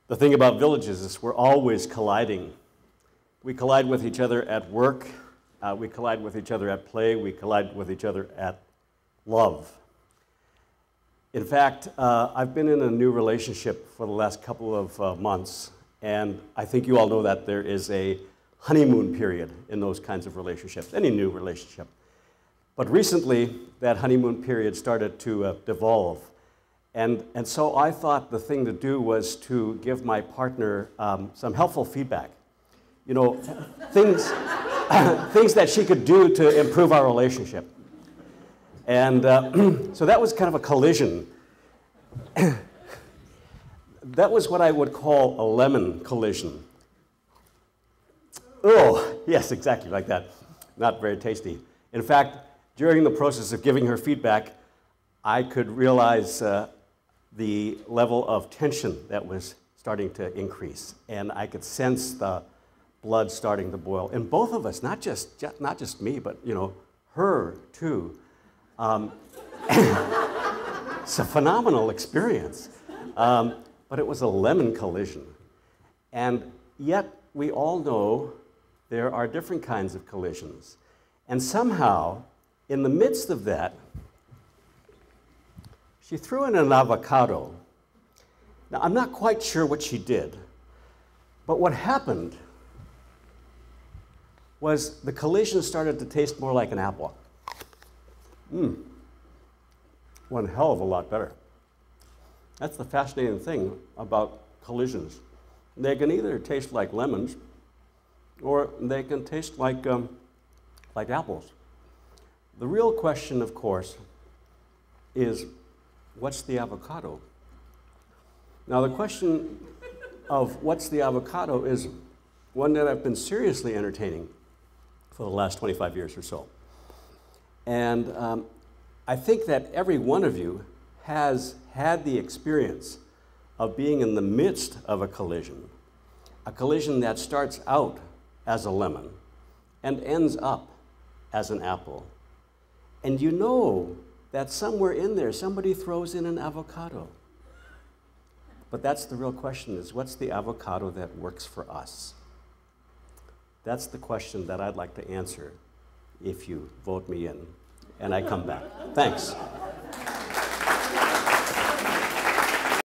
The thing about villages is we're always colliding. We collide with each other at work, we collide with each other at play, we collide with each other at love. In fact, I've been in a new relationship for the last couple of months, and I think you all know that there is a honeymoon period in those kinds of relationships, any new relationship. But recently, that honeymoon period started to devolve. And so I thought the thing to do was to give my partner some helpful feedback. You know, things that she could do to improve our relationship. And so that was kind of a collision. That was what I would call a lemon collision. Oh, yes, exactly like that. Not very tasty. In fact, during the process of giving her feedback, I could realize the level of tension that was starting to increase. And I could sense the blood starting to boil. And both of us, not just me, but you know, her too. It's a phenomenal experience. But it was a lemon collision. And yet, we all know there are different kinds of collisions. And somehow, in the midst of that, she threw in an avocado. Now, I'm not quite sure what she did, but what happened was the collision started to taste more like an apple. One hell of a lot better. That's the fascinating thing about collisions. They can either taste like lemons, or they can taste like apples. The real question, of course, is what's the avocado? Now, the question of what's the avocado is one that I've been seriously entertaining for the last 25 years or so. And I think that every one of you has had the experience of being in the midst of a collision that starts out as a lemon and ends up as an apple. And you know that somewhere in there, somebody throws in an avocado. But that's the real question, is what's the avocado that works for us? That's the question that I'd like to answer if you vote me in and I come back. Thanks.